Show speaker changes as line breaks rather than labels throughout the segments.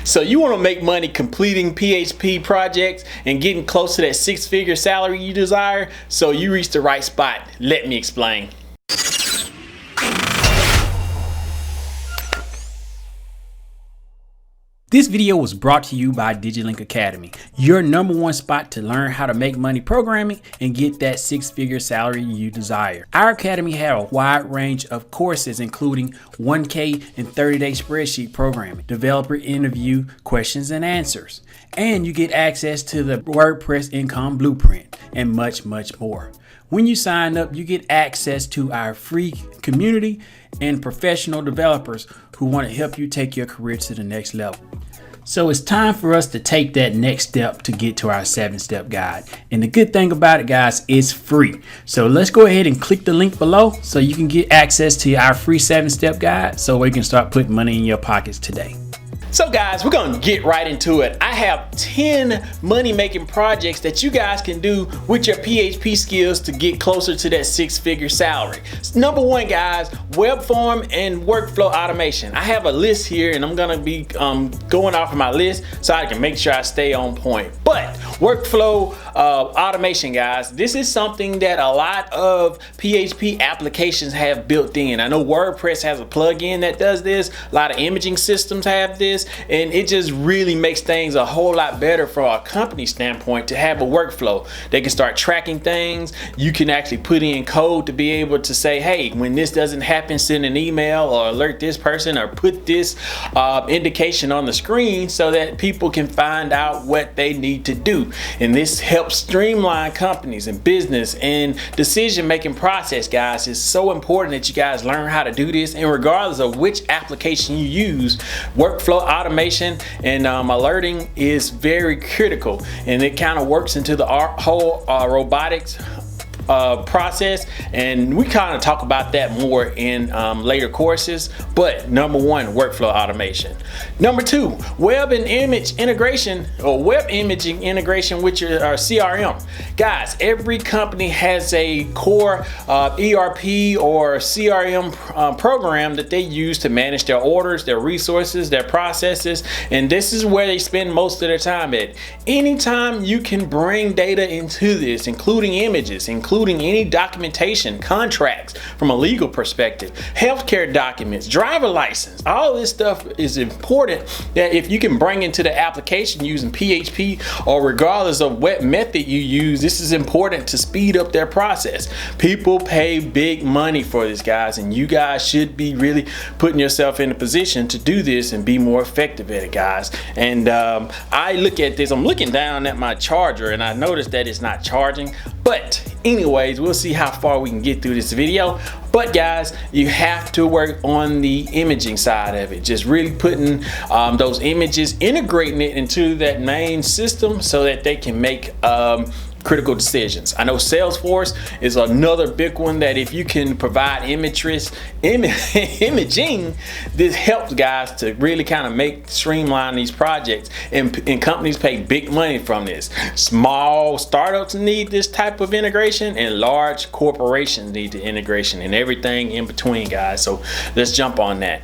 So you want to make money completing PHP projects and getting close to that six-figure salary you desire? So you reached the right spot. Let me explain. This video was brought to you by DigiLink Academy, your #1 spot to learn how to make money programming and get that six-figure salary you desire. Our academy has a wide range of courses, including 1K and 30-day spreadsheet programming, developer interview questions and answers, and you get access to the WordPress income blueprint and much more. When you sign up, you get access to our free community and professional developers who want to help you take your career to the next level. So it's time for us to take that next step to get to our 7-step guide. And the good thing about it, guys, it's free. So let's go ahead and click the link below so you can get access to our free 7-step guide so we can start putting money in your pockets today. So guys, we're gonna get right into it. I have 10 money-making projects that you guys can do with your PHP skills to get closer to that six-figure salary. Number 1, guys, web form and workflow automation. I have a list here and I'm gonna be going off of my list so I can make sure I stay on point. But workflow automation, guys, this is something that a lot of PHP applications have built in. I know WordPress has a plugin that does this. A lot of imaging systems have this. And it just really makes things a whole lot better from a company standpoint to have a workflow. They can start tracking things. You can actually put in code to be able to say, hey, when this doesn't happen, send an email or alert this person or put this indication on the screen so that people can find out what they need to do. And this helps streamline companies and business and decision-making process, guys. It's so important that you guys learn how to do this. And regardless of which application you use, workflow automation and alerting is very critical, and it kind of works into the whole robotics process, and we kind of talk about that more in later courses. But number 1, workflow automation. Number 2, web and image integration, or web imaging integration with your CRM. Guys, every company has a core ERP or CRM program that they use to manage their orders, their resources, their processes, and this is where they spend most of their time at. Anytime you can bring data into this, including images, including any documentation, contracts from a legal perspective, healthcare documents, driver license, all this stuff is important that if you can bring into the application using PHP or regardless of what method you use, this is important to speed up their process. People pay big money for this, guys, and you guys should be really putting yourself in a position to do this and be more effective at it, guys. And I look at this, I'm looking down at my charger and I noticed that it's not charging. But anyways, we'll see how far we can get through this video. But guys, you have to work on the imaging side of it. Just really putting those images, integrating it into that main system so that they can make critical decisions. I know Salesforce is another big one that if you can provide imaging, this helps guys to really kind of streamline these projects, and companies pay big money from this. Small startups need this type of integration, and large corporations need the integration, and everything in between, guys. So let's jump on that.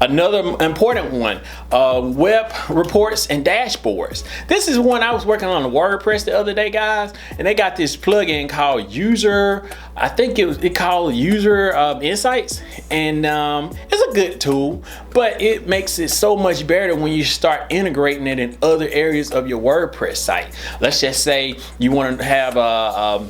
Another important one, web reports and dashboards. This is one I was working on WordPress the other day, guys, and they got this plugin called User, I think it called User Insights, and it's a good tool, but it makes it so much better when you start integrating it in other areas of your WordPress site. Let's just say you want to have a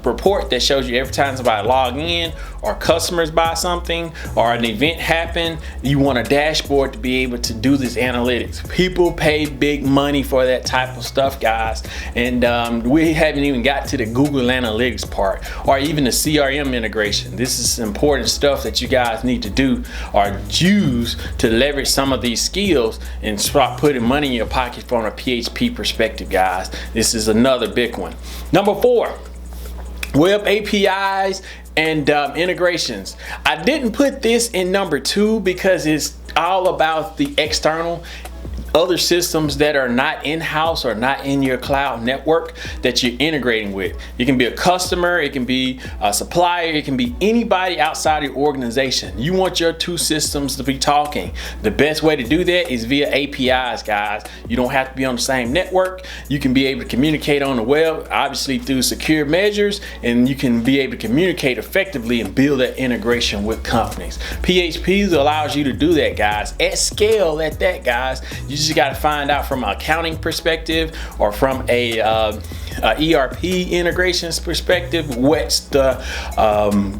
report that shows you every time somebody log in or customers buy something or an event happen. You want a dashboard to be able to do this analytics. People pay big money for that type of stuff, guys, and we haven't even got to the Google Analytics part or even the CRM integration. This is important stuff that you guys need to do or use to leverage some of these skills and start putting money in your pocket from a PHP perspective, guys. This is another big one. Number 4, web APIs and integrations. I didn't put this in number 2 because it's all about the external. other systems that are not in-house or not in your cloud network that you're integrating with. You can be a customer, it can be a supplier, it can be anybody outside your organization. You want your two systems to be talking. The best way to do that is via APIs, guys. You don't have to be on the same network. You can be able to communicate on the web, obviously through secure measures, and you can be able to communicate effectively and build that integration with companies. PHP allows you to do that, guys, at scale at that, guys. You just got to find out from an accounting perspective or from a ERP integrations perspective what's the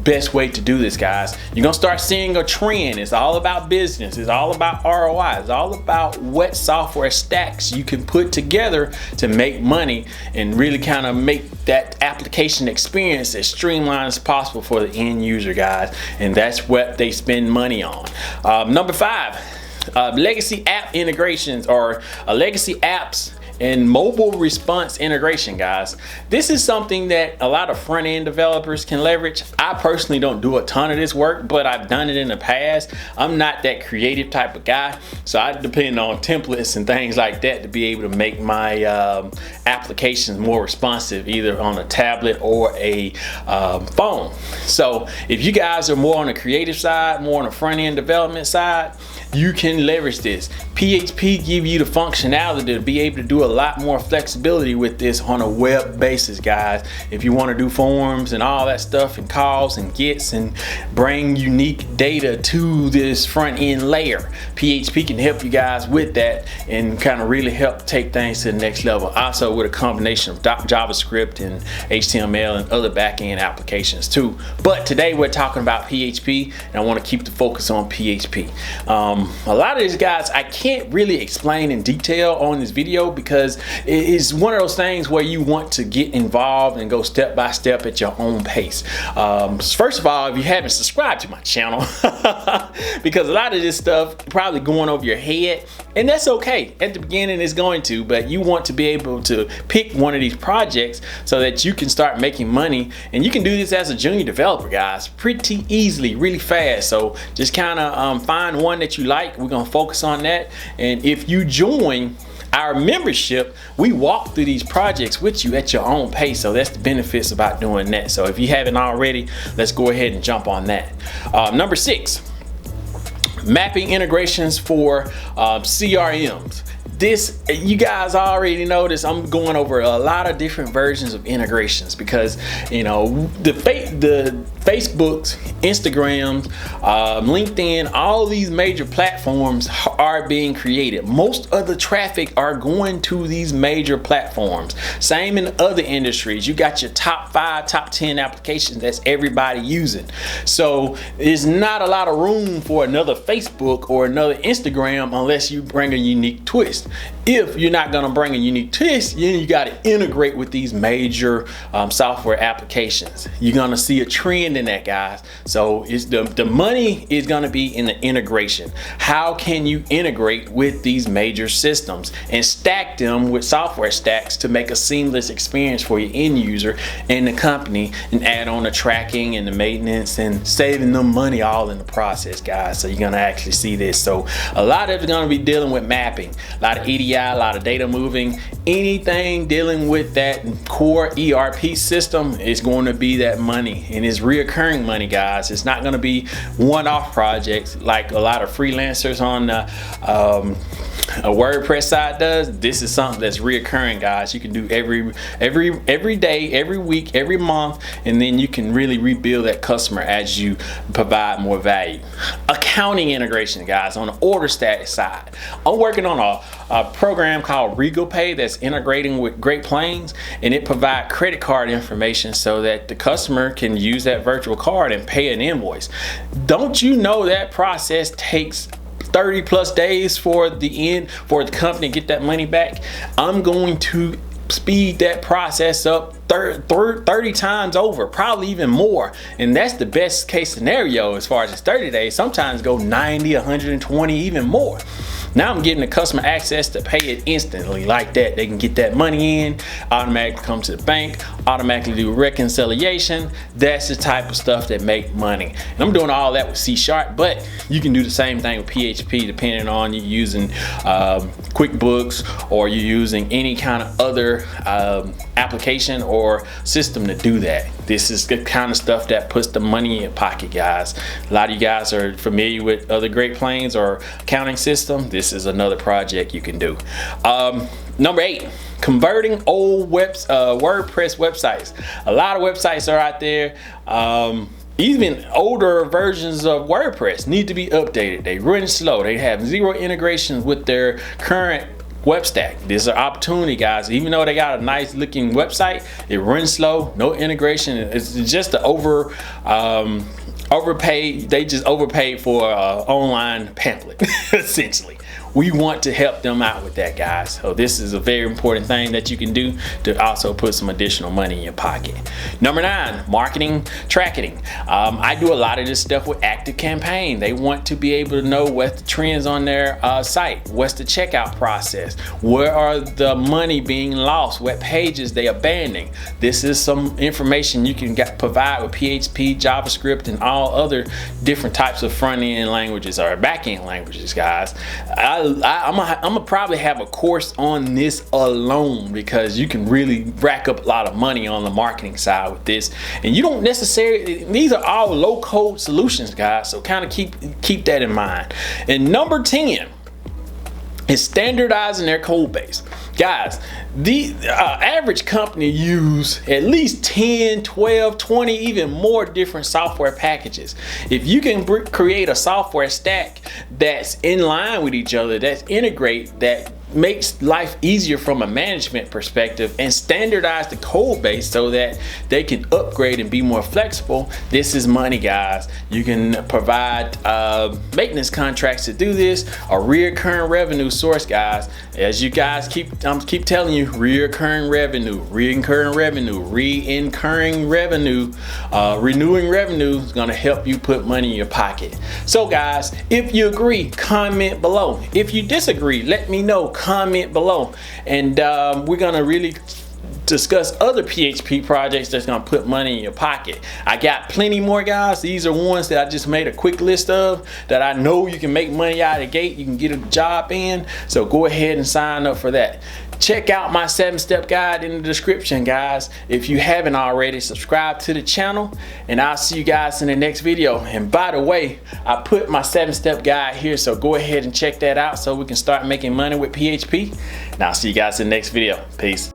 best way to do this, guys. You're gonna start seeing a trend. It's all about business, it's all about ROI, it's all about what software stacks you can put together to make money and really kind of make that application experience as streamlined as possible for the end user, guys. And that's what they spend money on. Number 5, legacy app integrations or legacy apps and mobile response integration, guys. This is something that a lot of front-end developers can leverage. I personally don't do a ton of this work, but I've done it in the past. I'm not that creative type of guy, so I depend on templates and things like that to be able to make my applications more responsive, either on a tablet or a phone. So if you guys are more on the creative side, more on the front-end development side, you can leverage this. PHP give you the functionality to be able to do a lot more flexibility with this on a web basis, guys. If you want to do forms and all that stuff and calls and gets and bring unique data to this front end layer, PHP can help you guys with that and kind of really help take things to the next level. Also with a combination of JavaScript and HTML and other back-end applications too. But today we're talking about PHP, and I want to keep the focus on PHP. A lot of these guys I can't really explain in detail on this video because it's one of those things where you want to get involved and go step by step at your own pace. First of all, if you haven't subscribed to my channel, because a lot of this stuff probably going over your head, and that's okay. At the beginning it's going to, but you want to be able to pick one of these projects so that you can start making money, and you can do this as a junior developer, guys, pretty easily, really fast. So just kind of find one that you like. We're gonna focus on that, and if you join our membership, we walk through these projects with you at your own pace. So that's the benefits about doing that. So if you haven't already, let's go ahead and jump on that. Number 6, mapping integrations for CRMs. This, you guys already noticed I'm going over a lot of different versions of integrations because, you know, the Facebooks, Instagrams, LinkedIn, all these major platforms are being created. Most of the traffic are going to these major platforms. Same in other industries. You got your top 5, top 10 applications that's everybody using. So there's not a lot of room for another Facebook or another Instagram unless you bring a unique twist. If you're not going to bring a unique twist, then you got to integrate with these major software applications. You're going to see a trend in that, guys. So it's the money is going to be in the integration. How can you integrate with these major systems and stack them with software stacks to make a seamless experience for your end user and the company, and add on the tracking and the maintenance and saving them money all in the process, guys. So you're going to actually see this. So a lot of it's going to be dealing with mapping, a lot of EDI, a lot of data moving. Anything dealing with that core ERP system is going to be that money, and it's reoccurring money, guys. It's not going to be one-off projects like a lot of freelancers on a WordPress side does. This is something that's reoccurring, guys. You can do every day, every week, every month, and then you can really rebuild that customer as you provide more value. Accounting integration, guys, on the order status side. I'm working on a program called RoyalPay that's integrating with Great Plains, and it provides credit card information so that the customer can use that virtual card and pay an invoice. Don't you know that process takes 30+ days for the company to get that money back? I'm going to speed that process up 30 times over, probably even more. And that's the best case scenario as far as it's 30 days. Sometimes go 90, 120, even more. Now I'm getting the customer access to pay it instantly like that. They can get that money in, automatically come to the bank, automatically do reconciliation. That's the type of stuff that make money. And I'm doing all that with C#, but you can do the same thing with PHP depending on you using QuickBooks or you're using any kind of other application or system to do that. This is the kind of stuff that puts the money in your pocket, guys. A lot of you guys are familiar with other Great Plains or accounting system. This is another project you can do. Number 8, converting old WordPress websites. A lot of websites are out there. Even older versions of WordPress need to be updated. They run slow. They have zero integrations with their current web stack. This is an opportunity, guys. Even though they got a nice looking website, it runs slow, no integration. It's just the overpaid. They just overpaid for an online pamphlet, essentially. We want to help them out with that, guys. So this is a very important thing that you can do to also put some additional money in your pocket. Number 9, marketing tracking. I do a lot of this stuff with ActiveCampaign. They want to be able to know what's the trends on their site, what's the checkout process, where are the money being lost, what pages they abandoning. This is some information you can provide with PHP, JavaScript, and all other different types of front-end languages or back-end languages, guys. I'm gonna probably have a course on this alone because you can really rack up a lot of money on the marketing side with this, and you don't necessarily, these are all low-code solutions, guys, so kind of keep that in mind. And number 10 is standardizing their code base. Guys, the average company use at least 10, 12, 20, even more different software packages. If you can create a software stack that's in line with each other, that's integrate, that makes life easier from a management perspective, and standardize the code base so that they can upgrade and be more flexible, this is money, guys. You can provide maintenance contracts to do this, a reoccurring revenue source, guys. As you guys keep telling you, reoccurring revenue, renewing revenue is gonna help you put money in your pocket. So guys, if you agree, comment below. If you disagree, let me know. Comment below, and we're gonna really discuss other PHP projects that's gonna put money in your pocket. I got plenty more, guys. These are ones that I just made a quick list of that I know you can make money out of the gate. You can get a job in, so go ahead and sign up for that. Check out my 7-step guide in the description, guys. If you haven't already, subscribe to the channel, and I'll see you guys in the next video. And by the way, I put my 7-step guide here, so go ahead and check that out so we can start making money with PHP. And I'll see you guys in the next video. Peace.